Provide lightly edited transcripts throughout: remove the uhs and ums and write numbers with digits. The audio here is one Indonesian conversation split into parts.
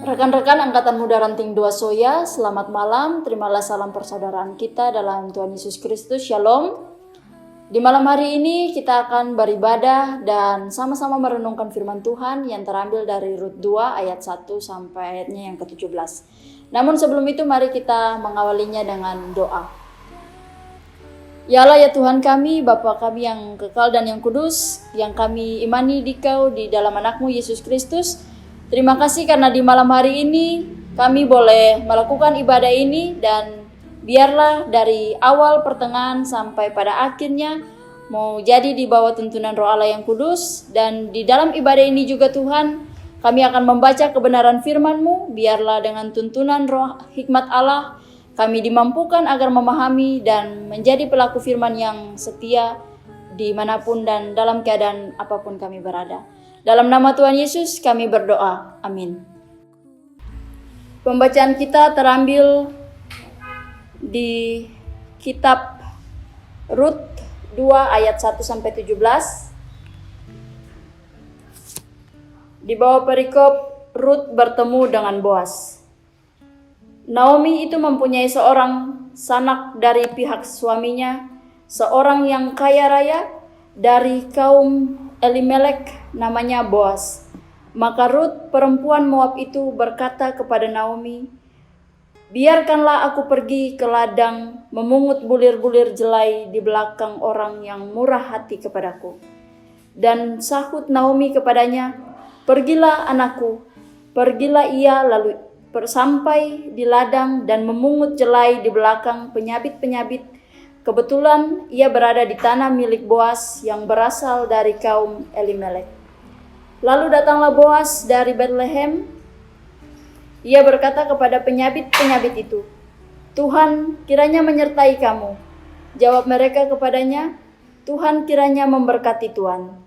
Rekan-rekan Angkatan Muda Ranting 2 Soya, selamat malam. Terimalah salam persaudaraan kita dalam Tuhan Yesus Kristus. Shalom. Di malam hari ini kita akan beribadah dan sama-sama merenungkan firman Tuhan yang terambil dari Rut 2 ayat 1 sampai ayatnya yang ke-17. Namun sebelum itu mari kita mengawalinya dengan doa. Ya Allah, ya Tuhan kami, Bapa kami yang kekal dan yang kudus, yang kami imani di Kau di dalam anak-Mu Yesus Kristus. Terima kasih karena di malam hari ini kami boleh melakukan ibadah ini dan biarlah dari awal pertengahan sampai pada akhirnya mau jadi di bawah tuntunan Roh Allah yang kudus. Dan di dalam ibadah ini juga Tuhan, kami akan membaca kebenaran firman-Mu. Biarlah dengan tuntunan Roh hikmat Allah kami dimampukan agar memahami dan menjadi pelaku firman yang setia dimanapun dan dalam keadaan apapun kami berada. Dalam nama Tuhan Yesus kami berdoa. Amin. Pembacaan kita terambil di kitab Rut 2 ayat 1 sampai 17. Di bawah perikop Rut bertemu dengan Boas. Naomi itu mempunyai seorang sanak dari pihak suaminya, seorang yang kaya raya dari kaum Elimelek, namanya Boas. Maka Rut perempuan Moab itu berkata kepada Naomi, "Biarkanlah aku pergi ke ladang memungut bulir-bulir jelai di belakang orang yang murah hati kepadaku." Dan sahut Naomi kepadanya, "Pergilah anakku." Pergilah ia lalu sampai di ladang dan memungut jelai di belakang penyabit-penyabit. Kebetulan ia berada di tanah milik Boas yang berasal dari kaum Elimelek. Lalu datanglah Boas dari Betlehem. Ia berkata kepada penyabit-penyabit itu, "Tuhan kiranya menyertai kamu." Jawab mereka kepadanya, "Tuhan kiranya memberkati Tuhan."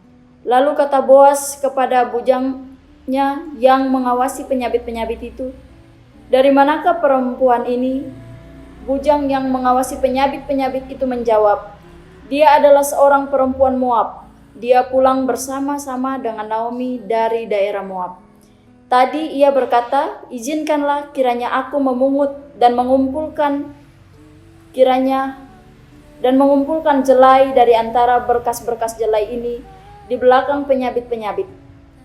Lalu kata Boas kepada bujangnya yang mengawasi penyabit-penyabit itu, "Dari manakah perempuan ini?" Bujang yang mengawasi penyabit-penyabit itu menjawab, "Dia adalah seorang perempuan Moab. Dia pulang bersama-sama dengan Naomi dari daerah Moab. Tadi ia berkata, izinkanlah kiranya aku memungut dan mengumpulkan jelai dari antara berkas-berkas jelai ini di belakang penyabit-penyabit.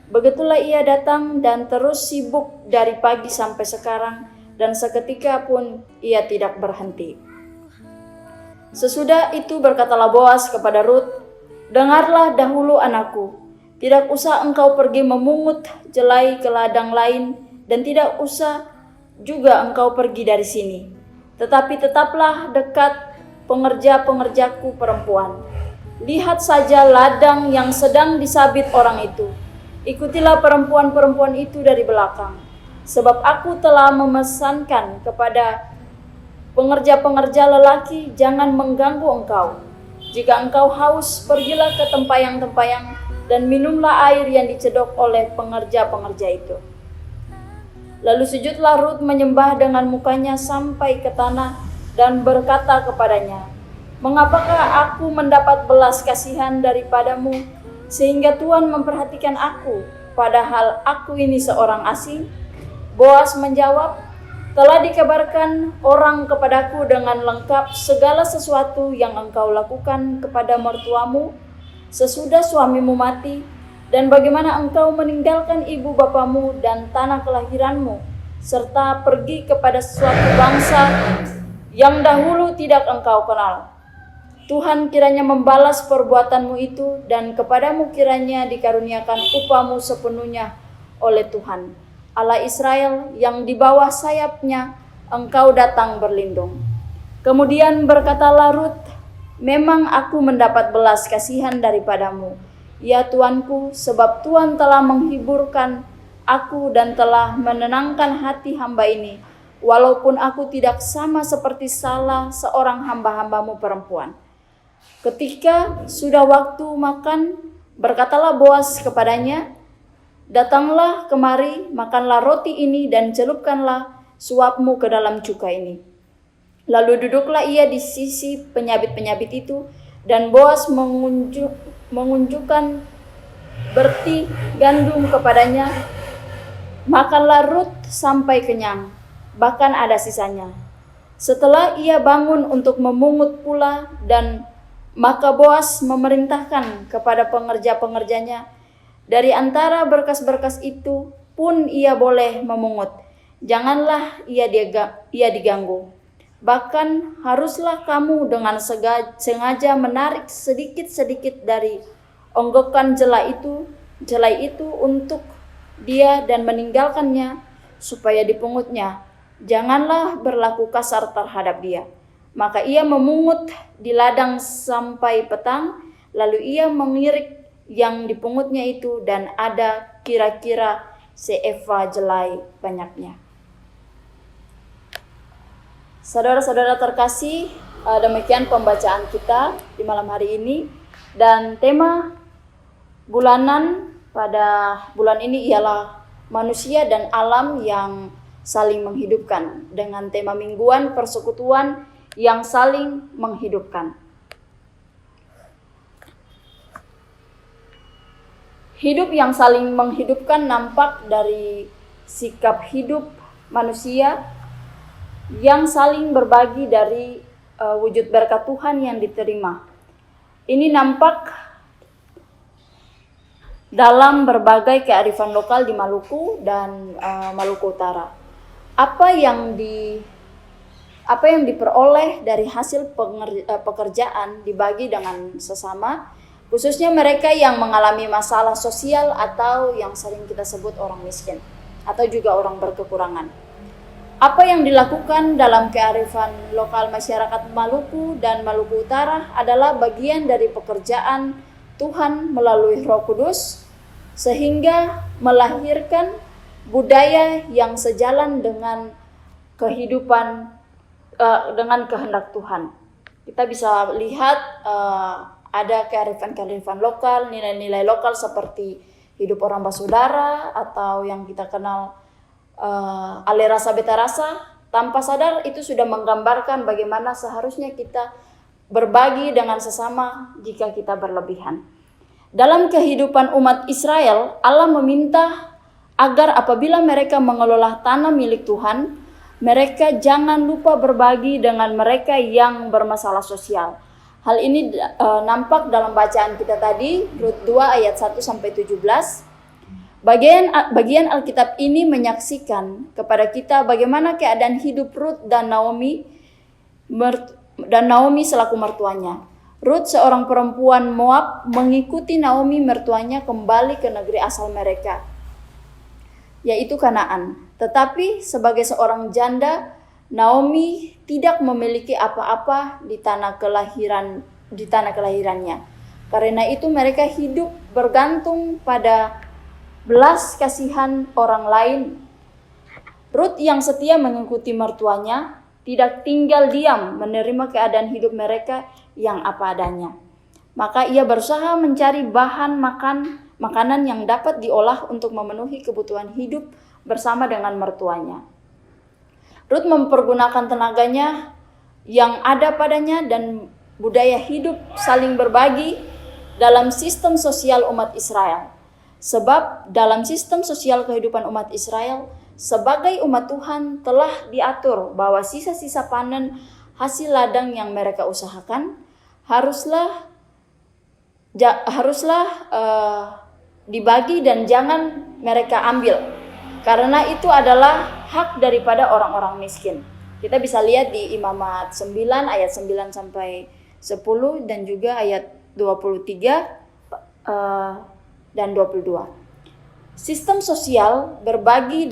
Begitulah ia datang dan terus sibuk dari pagi sampai sekarang, dan seketika pun ia tidak berhenti." Sesudah itu berkatalah Boas kepada Rut, "Dengarlah dahulu anakku, tidak usah engkau pergi memungut jelai ke ladang lain, dan tidak usah juga engkau pergi dari sini. Tetapi tetaplah dekat pengerja-pengerjaku perempuan. Lihat saja ladang yang sedang disabit orang itu. Ikutilah perempuan-perempuan itu dari belakang. Sebab aku telah memesankan kepada pengerja-pengerja lelaki, jangan mengganggu engkau. Jika engkau haus, pergilah ke tempayang-tempayang dan minumlah air yang dicedok oleh pengerja-pengerja itu." Lalu sujudlah Rut menyembah dengan mukanya sampai ke tanah dan berkata kepadanya, "Mengapakah aku mendapat belas kasihan daripadamu sehingga Tuhan memperhatikan aku, padahal aku ini seorang asing?" Boas menjawab, "Telah dikabarkan orang kepadaku dengan lengkap segala sesuatu yang engkau lakukan kepada mertuamu sesudah suamimu mati, dan bagaimana engkau meninggalkan ibu bapamu dan tanah kelahiranmu, serta pergi kepada suatu bangsa yang dahulu tidak engkau kenal. Tuhan kiranya membalas perbuatanmu itu, dan kepadamu kiranya dikaruniakan upahmu sepenuhnya oleh Tuhan Allah Israel, yang di bawah sayapnya engkau datang berlindung." Kemudian berkatalah Rut, "Memang aku mendapat belas kasihan daripadamu, ya Tuanku, sebab Tuhan telah menghiburkan aku dan telah menenangkan hati hamba ini, walaupun aku tidak sama seperti salah seorang hamba-hambamu perempuan." Ketika sudah waktu makan, berkatalah Boas kepadanya, Datanglah kemari, makanlah roti ini dan celupkanlah suapmu ke dalam cuka ini. Lalu duduklah ia di sisi penyabit-penyabit itu, dan Boas mengunjukkan berti gandum kepadanya. Makanlah Rut sampai kenyang, bahkan ada sisanya. Setelah ia bangun untuk memungut pula, dan maka Boas memerintahkan kepada pengerja-pengerjanya, dari antara berkas-berkas itu pun ia boleh memungut. Janganlah ia diganggu. Bahkan haruslah kamu dengan sengaja menarik sedikit-sedikit dari onggokan jelai itu untuk dia dan meninggalkannya supaya dipungutnya. Janganlah berlaku kasar terhadap dia. Maka ia memungut di ladang sampai petang, lalu ia mengirik yang dipungutnya itu, dan ada kira-kira seeva jelai banyaknya. Saudara-saudara terkasih, demikian pembacaan kita di malam hari ini, dan tema bulanan pada bulan ini ialah manusia dan alam yang saling menghidupkan, dengan tema mingguan persekutuan yang saling menghidupkan. Hidup yang saling menghidupkan nampak dari sikap hidup manusia yang saling berbagi dari wujud berkat Tuhan yang diterima. Ini nampak dalam berbagai kearifan lokal di Maluku dan Maluku Utara. Apa yang diperoleh dari hasil pekerjaan dibagi dengan sesama, khususnya mereka yang mengalami masalah sosial atau yang sering kita sebut orang miskin atau juga orang berkekurangan. Apa yang dilakukan dalam kearifan lokal masyarakat Maluku dan Maluku Utara adalah bagian dari pekerjaan Tuhan melalui Roh Kudus, sehingga melahirkan budaya yang sejalan dengan kehidupan dengan kehendak Tuhan. Kita bisa lihat ada kearifan-kearifan lokal, nilai-nilai lokal seperti hidup orang basudara atau yang kita kenal ale rasa beta rasa. Tanpa sadar itu sudah menggambarkan bagaimana seharusnya kita berbagi dengan sesama jika kita berlebihan. Dalam kehidupan umat Israel, Allah meminta agar apabila mereka mengelola tanah milik Tuhan, mereka jangan lupa berbagi dengan mereka yang bermasalah sosial. Hal ini nampak dalam bacaan kita tadi, Rut 2 ayat 1 sampai 17. Bagian Alkitab ini menyaksikan kepada kita bagaimana keadaan hidup Rut dan Naomi selaku mertuanya. Rut, seorang perempuan Moab, mengikuti Naomi mertuanya kembali ke negeri asal mereka, yaitu Kanaan. Tetapi sebagai seorang janda, Naomi tidak memiliki apa-apa di tanah kelahirannya. Karena itu mereka hidup bergantung pada belas kasihan orang lain. Rut yang setia mengikuti mertuanya tidak tinggal diam menerima keadaan hidup mereka yang apa adanya. Maka ia berusaha mencari bahan makanan yang dapat diolah untuk memenuhi kebutuhan hidup bersama dengan mertuanya. Rut mempergunakan tenaganya yang ada padanya dan budaya hidup saling berbagi dalam sistem sosial umat Israel. Sebab dalam sistem sosial kehidupan umat Israel, sebagai umat Tuhan telah diatur bahwa sisa-sisa panen hasil ladang yang mereka usahakan haruslah dibagi dan jangan mereka ambil. Karena itu adalah hak daripada orang-orang miskin. Kita bisa lihat di Imamat 9 ayat 9 sampai 10 dan juga ayat 23 dan 22. Sistem sosial berbagi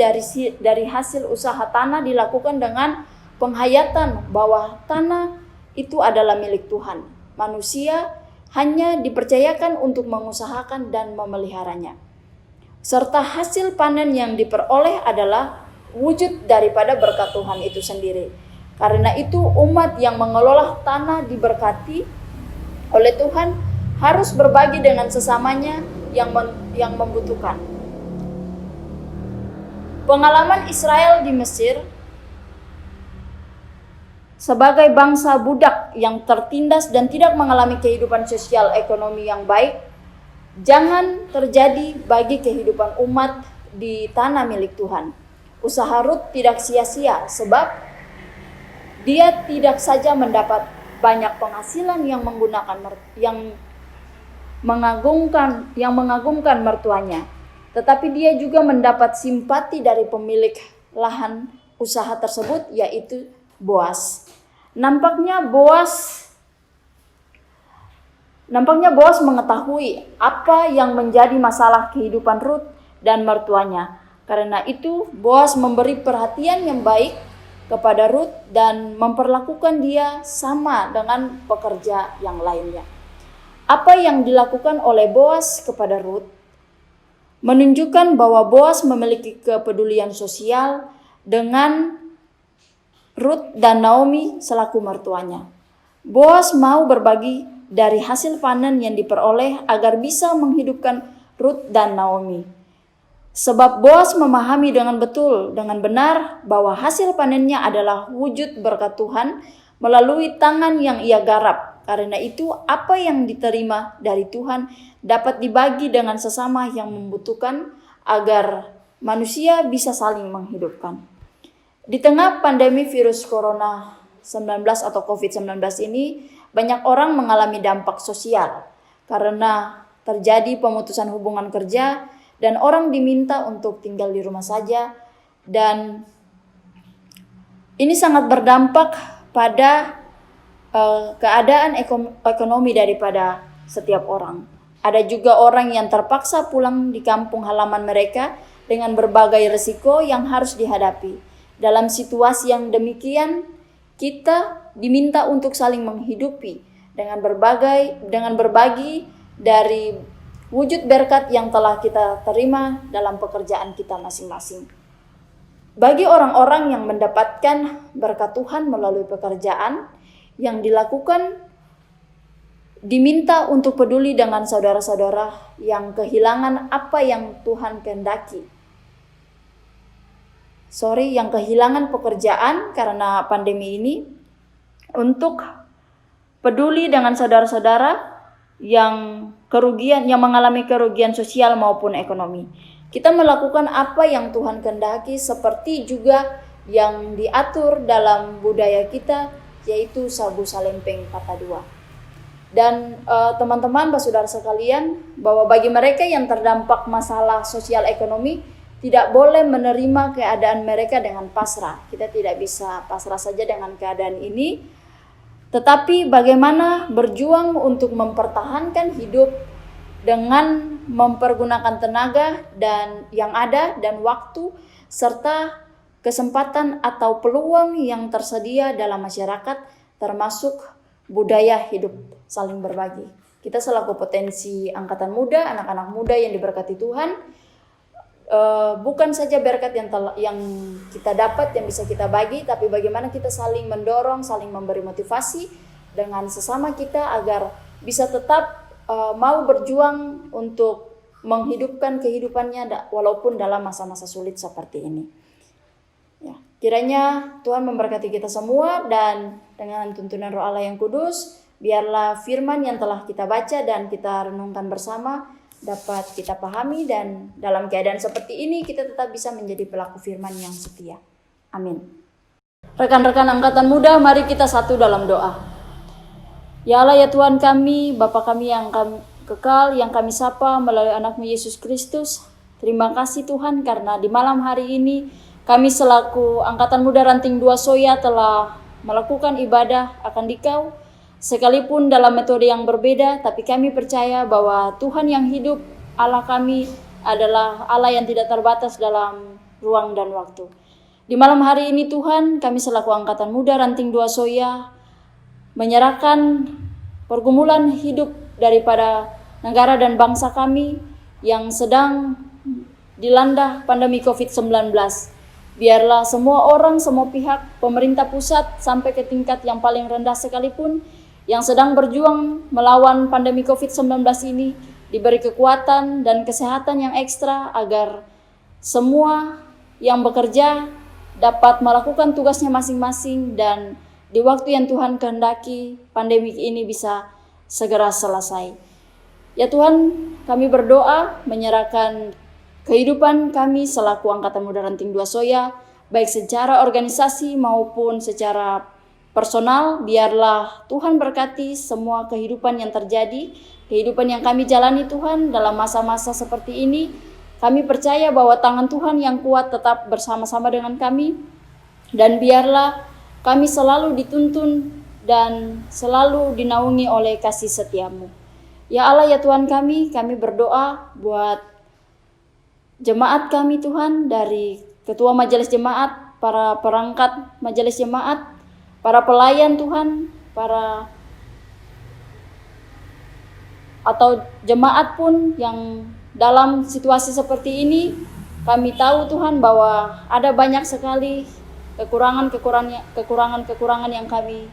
dari hasil usaha tanah dilakukan dengan penghayatan bahwa tanah itu adalah milik Tuhan. Manusia hanya dipercayakan untuk mengusahakan dan memeliharanya. Serta hasil panen yang diperoleh adalah wujud daripada berkat Tuhan itu sendiri. Karena itu umat yang mengelola tanah diberkati oleh Tuhan harus berbagi dengan sesamanya yang membutuhkan. Pengalaman Israel di Mesir sebagai bangsa budak yang tertindas dan tidak mengalami kehidupan sosial ekonomi yang baik, jangan terjadi bagi kehidupan umat di tanah milik Tuhan. Usaha Rut tidak sia-sia sebab dia tidak saja mendapat banyak penghasilan yang mengagumkan mertuanya, tetapi dia juga mendapat simpati dari pemilik lahan usaha tersebut, yaitu Boas. Nampaknya Boas mengetahui apa yang menjadi masalah kehidupan Rut dan mertuanya. Karena itu Boas memberi perhatian yang baik kepada Rut dan memperlakukan dia sama dengan pekerja yang lainnya. Apa yang dilakukan oleh Boas kepada Rut menunjukkan bahwa Boas memiliki kepedulian sosial dengan Rut dan Naomi selaku mertuanya. Boas mau berbagi dari hasil panen yang diperoleh agar bisa menghidupkan Rut dan Naomi. Sebab Boas memahami dengan benar bahwa hasil panennya adalah wujud berkat Tuhan melalui tangan yang ia garap. Karena itu apa yang diterima dari Tuhan dapat dibagi dengan sesama yang membutuhkan agar manusia bisa saling menghidupkan. Di tengah pandemi virus corona 19 atau COVID-19 ini, banyak orang mengalami dampak sosial karena terjadi pemutusan hubungan kerja dan orang diminta untuk tinggal di rumah saja, dan ini sangat berdampak pada keadaan ekonomi daripada setiap orang. Ada juga orang yang terpaksa pulang di kampung halaman mereka dengan berbagai risiko yang harus dihadapi. Dalam situasi yang demikian, kita diminta untuk saling menghidupi dengan berbagi dari wujud berkat yang telah kita terima dalam pekerjaan kita masing-masing. Bagi orang-orang yang mendapatkan berkat Tuhan melalui pekerjaan yang dilakukan, diminta untuk peduli dengan saudara-saudara yang kehilangan apa yang Tuhan kehendaki. Yang kehilangan pekerjaan karena pandemi ini, untuk peduli dengan saudara-saudara yang mengalami kerugian sosial maupun ekonomi. Kita melakukan apa yang Tuhan kehendaki seperti juga yang diatur dalam budaya kita, yaitu sabu salempeng kata dua. Dan teman-teman, saudara sekalian, bahwa bagi mereka yang terdampak masalah sosial ekonomi, tidak boleh menerima keadaan mereka dengan pasrah. Kita tidak bisa pasrah saja dengan keadaan ini, tetapi bagaimana berjuang untuk mempertahankan hidup dengan mempergunakan tenaga dan yang ada dan waktu serta kesempatan atau peluang yang tersedia dalam masyarakat, termasuk budaya hidup saling berbagi. Kita selaku potensi angkatan muda, anak-anak muda yang diberkati Tuhan, bukan saja berkat yang kita dapat, yang bisa kita bagi, tapi bagaimana kita saling mendorong, saling memberi motivasi dengan sesama kita agar bisa tetap mau berjuang untuk menghidupkan kehidupannya walaupun dalam masa-masa sulit seperti ini. Ya, kiranya Tuhan memberkati kita semua, dan dengan tuntunan Roh Allah yang kudus, biarlah firman yang telah kita baca dan kita renungkan bersama dapat kita pahami, dan dalam keadaan seperti ini kita tetap bisa menjadi pelaku firman yang setia. Amin. Rekan-rekan angkatan muda, mari kita satu dalam doa. Ya Allah, ya Tuhan kami, Bapa kami yang kekal, yang kami sapa melalui anakmu Yesus Kristus. Terima kasih Tuhan, karena di malam hari ini kami selaku angkatan muda Ranting 2 Soya telah melakukan ibadah akan Dikau, sekalipun dalam metode yang berbeda, tapi kami percaya bahwa Tuhan yang hidup, Allah kami, adalah Allah yang tidak terbatas dalam ruang dan waktu. Di malam hari ini Tuhan, kami selaku angkatan muda Ranting 2 Soya menyerahkan pergumulan hidup daripada negara dan bangsa kami yang sedang dilanda pandemi COVID-19. Biarlah semua orang, semua pihak, pemerintah pusat sampai ke tingkat yang paling rendah sekalipun yang sedang berjuang melawan pandemi COVID-19 ini diberi kekuatan dan kesehatan yang ekstra agar semua yang bekerja dapat melakukan tugasnya masing-masing, dan di waktu yang Tuhan kehendaki pandemi ini bisa segera selesai. Ya Tuhan, kami berdoa menyerahkan kehidupan kami selaku Angkatan Muda Ranting 2 Soya, baik secara organisasi maupun secara personal. Biarlah Tuhan berkati semua kehidupan yang terjadi, kehidupan yang kami jalani Tuhan dalam masa-masa seperti ini. Kami percaya bahwa tangan Tuhan yang kuat tetap bersama-sama dengan kami, dan biarlah kami selalu dituntun dan selalu dinaungi oleh kasih setia-Mu. Ya Allah, ya Tuhan kami berdoa buat jemaat kami Tuhan, dari ketua majelis jemaat, para perangkat majelis jemaat, para pelayan Tuhan, atau jemaat pun yang dalam situasi seperti ini. Kami tahu Tuhan bahwa ada banyak sekali kekurangan yang kami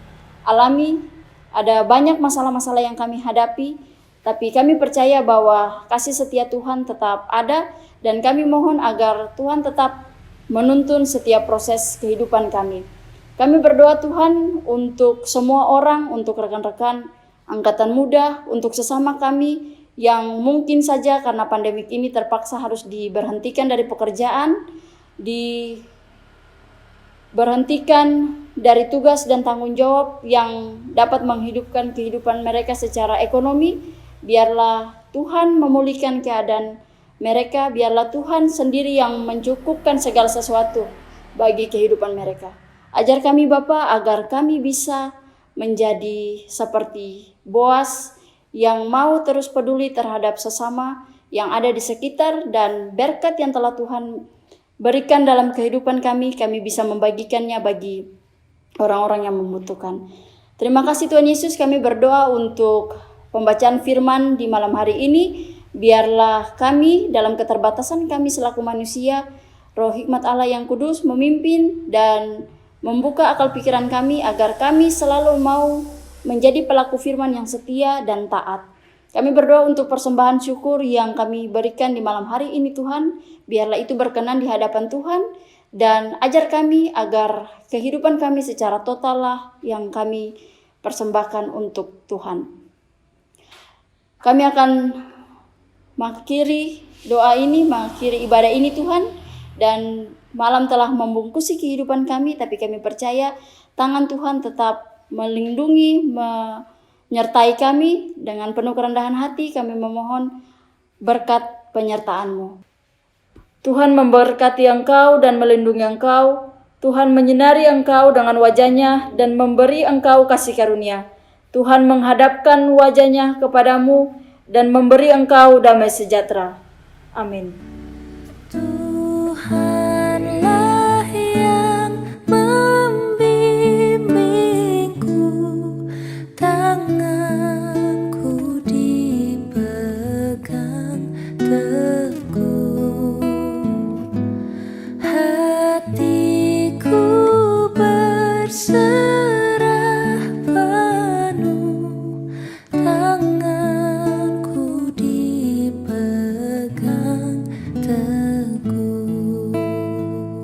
alami, ada banyak masalah-masalah yang kami hadapi, tapi kami percaya bahwa kasih setia Tuhan tetap ada, dan kami mohon agar Tuhan tetap menuntun setiap proses kehidupan kami. Kami berdoa Tuhan untuk semua orang, untuk rekan-rekan angkatan muda, untuk sesama kami yang mungkin saja karena pandemik ini terpaksa harus diberhentikan dari pekerjaan, diberhentikan dari tugas dan tanggung jawab yang dapat menghidupkan kehidupan mereka secara ekonomi. Biarlah Tuhan memulihkan keadaan mereka, biarlah Tuhan sendiri yang mencukupkan segala sesuatu bagi kehidupan mereka. Ajar kami Bapa agar kami bisa menjadi seperti Boas yang mau terus peduli terhadap sesama yang ada di sekitar, dan berkat yang telah Tuhan berikan dalam kehidupan kami bisa membagikannya bagi orang-orang yang membutuhkan. Terima kasih Tuhan Yesus, kami berdoa untuk pembacaan firman di malam hari ini. Biarlah kami dalam keterbatasan kami selaku manusia, Roh hikmat Allah yang kudus memimpin dan membuka akal pikiran kami agar kami selalu mau menjadi pelaku firman yang setia dan taat. Kami berdoa untuk persembahan syukur yang kami berikan di malam hari ini Tuhan. Biarlah itu berkenan di hadapan Tuhan, dan ajar kami agar kehidupan kami secara total lah yang kami persembahkan untuk Tuhan. Kami akan mengakhiri doa ini, mengakhiri ibadah ini Tuhan, dan malam telah membungkusi kehidupan kami, tapi kami percaya tangan Tuhan tetap melindungi, menyertai kami. Dengan penuh kerendahan hati kami memohon berkat penyertaan-Mu. Tuhan memberkati engkau dan melindungi engkau. Tuhan menyinari engkau dengan wajah-Nya dan memberi engkau kasih karunia. Tuhan menghadapkan wajah-Nya kepadamu dan memberi engkau damai sejahtera. Amin.